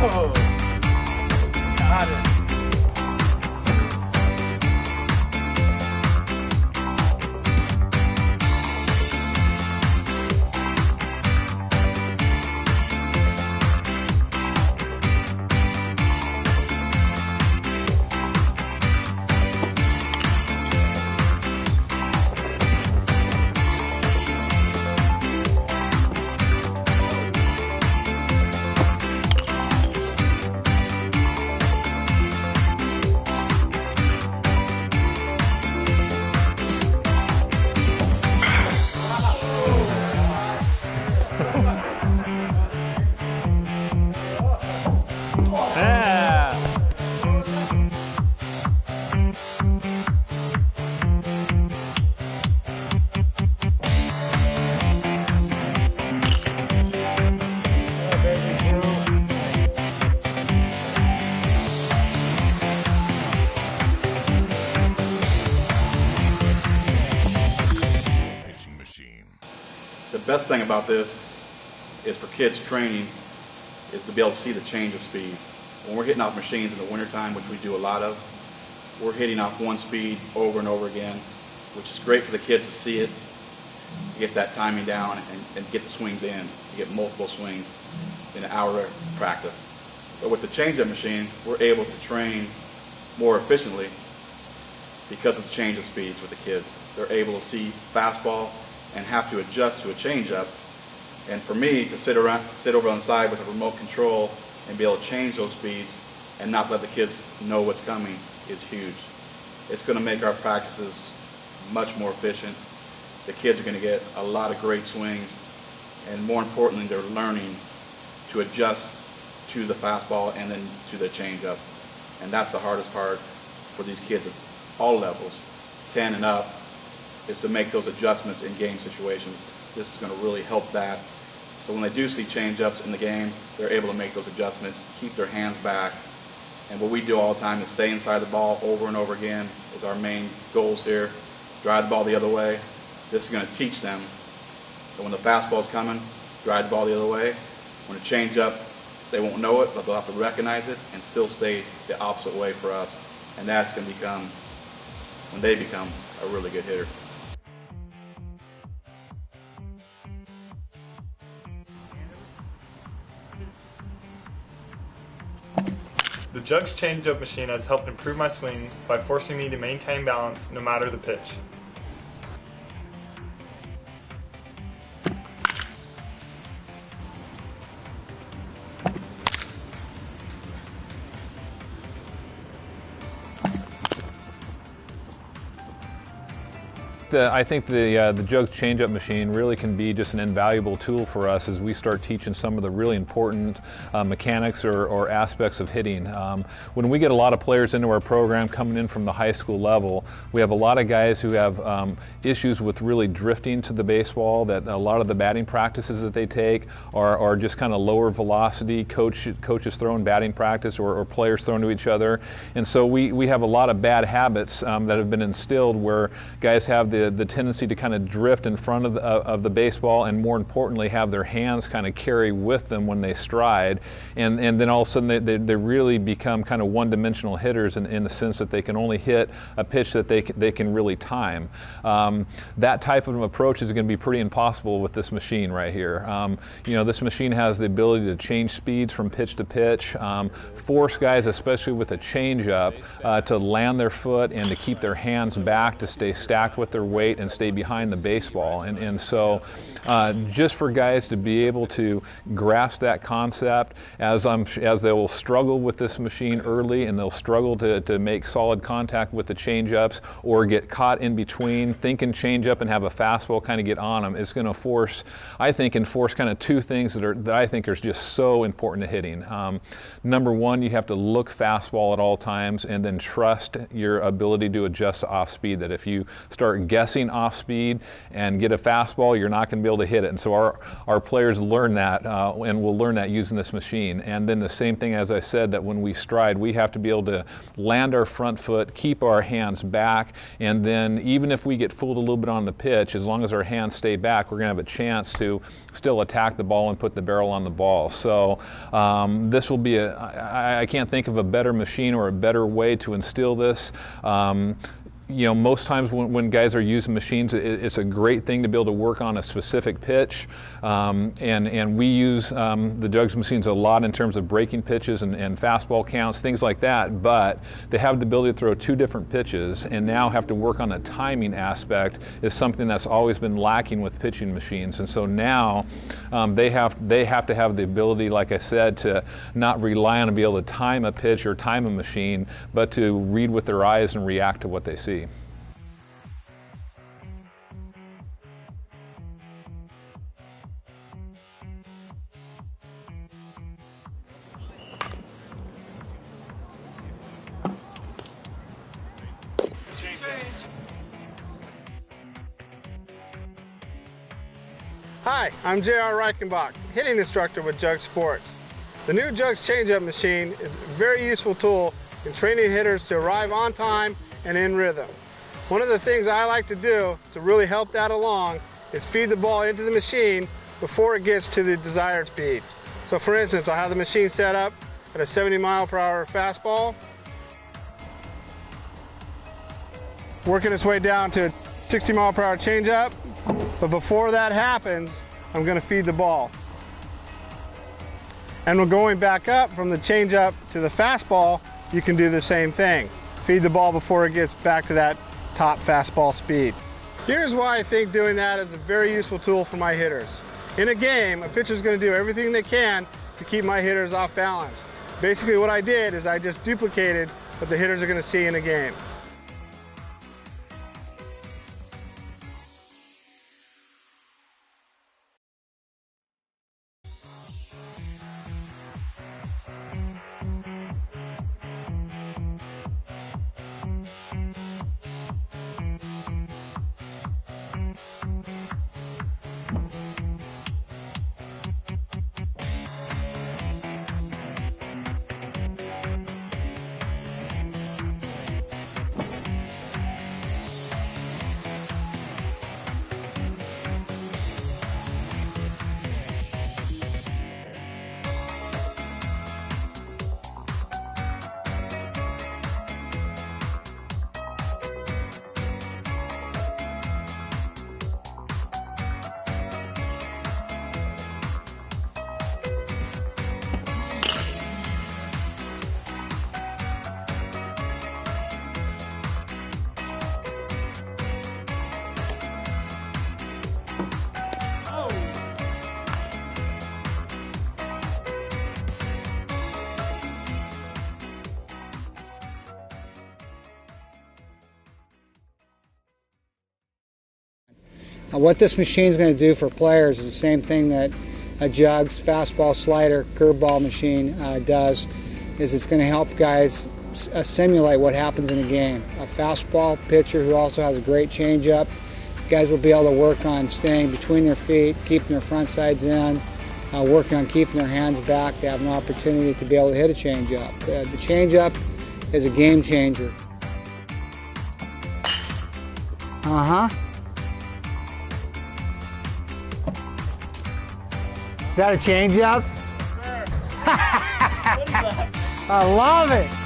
Oh, got it. The best thing about this is for kids training is to be able to see the change of speed. When we're hitting off machines in the wintertime, which we do a lot of, we're hitting off one speed over and over again, which is great for the kids to see it, get that timing down, and get the swings in. You get multiple swings in an hour of practice. But with the change-up machine, we're able to train more efficiently because of the change of speeds with the kids. They're able to see fastball and have to adjust to a change-up. And for me to sit over on the side with a remote control and be able to change those speeds and not let the kids know what's coming is huge. It's going to make our practices much more efficient. The kids are going to get a lot of great swings, and more importantly, they're learning to adjust to the fastball and then to the change-up. And that's the hardest part for these kids at all levels, 10 and up, is to make those adjustments in game situations. This is going to really help that. So when they do see change-ups in the game, they're able to make those adjustments, keep their hands back. And what we do all the time is stay inside the ball over and over again is our main goals here. Drive the ball the other way. This is going to teach them that when the fastball's coming, drive the ball the other way. When a change-up, they won't know it, but they'll have to recognize it and still stay the opposite way for us. And that's going to become, when they become, a really good hitter. The JUGS Changeup machine has helped improve my swing by forcing me to maintain balance no matter the pitch. I think the JUGS Changeup machine really can be just an invaluable tool for us as we start teaching some of the really important mechanics or aspects of hitting. When we get a lot of players into our program coming in from the high school level, we have a lot of guys who have issues with really drifting to the baseball, that a lot of the batting practices that they take are just kind of lower velocity, coaches throwing batting practice or players throwing to each other. And so we have a lot of bad habits that have been instilled where guys have the tendency to kind of drift in front of the baseball, and more importantly have their hands kind of carry with them when they stride, and then all of a sudden they really become kind of one-dimensional hitters in the sense that they can only hit a pitch that they can really time. That type of approach is going to be pretty impossible with this machine right here. You know, this machine has the ability to change speeds from pitch to pitch, force guys, especially with a change-up, to land their foot and to keep their hands back, to stay stacked with their weight and stay behind the baseball. And so just for guys to be able to grasp that concept as they will struggle with this machine early, and they'll struggle to make solid contact with the change-ups or get caught in between, thinking change-up and have a fastball kind of get on them, it's going to force, I think, enforce kind of two things that I think are just so important to hitting. Number one, you have to look fastball at all times and then trust your ability to adjust to off speed, that if you start guessing off speed and get a fastball, you're not going to be able to hit it. And so our players learn that and will learn that using this machine. And then the same thing, as I said, that when we stride, we have to be able to land our front foot, keep our hands back, and then even if we get fooled a little bit on the pitch, as long as our hands stay back, we're going to have a chance to still attack the ball and put the barrel on the ball. So this will be I can't think of a better machine or a better way to instill this. You know, most times when guys are using machines, it's a great thing to be able to work on a specific pitch, and we use the JUGS machines a lot in terms of breaking pitches and fastball counts, things like that, but they have the ability to throw two different pitches and now have to work on the timing aspect is something that's always been lacking with pitching machines. And so now they have to have the ability, like I said, to not rely on to be able to time a pitch or time a machine, but to read with their eyes and react to what they see. Hi, I'm J.R. Reichenbach, hitting instructor with JUGS Sports. The new JUGS Changeup Machine is a very useful tool in training hitters to arrive on time and in rhythm. One of the things I like to do to really help that along is feed the ball into the machine before it gets to the desired speed. So for instance, I'll have the machine set up at a 70-mile-per-hour fastball, working its way down to a 60-mile-per-hour changeup. But before that happens, I'm going to feed the ball. And we're going back up from the changeup to the fastball, you can do the same thing. Feed the ball before it gets back to that top fastball speed. Here's why I think doing that is a very useful tool for my hitters. In a game, a pitcher is going to do everything they can to keep my hitters off balance. Basically what I did is I just duplicated what the hitters are going to see in a game. What this machine is going to do for players is the same thing that a JUGS fastball, slider, curveball machine does. Is it's going to help guys simulate what happens in a game. A fastball pitcher who also has a great changeup, guys will be able to work on staying between their feet, keeping their front sides in, working on keeping their hands back to have an opportunity to be able to hit a changeup. The changeup is a game changer. Is that a changeup? Sure. What is that? I love it.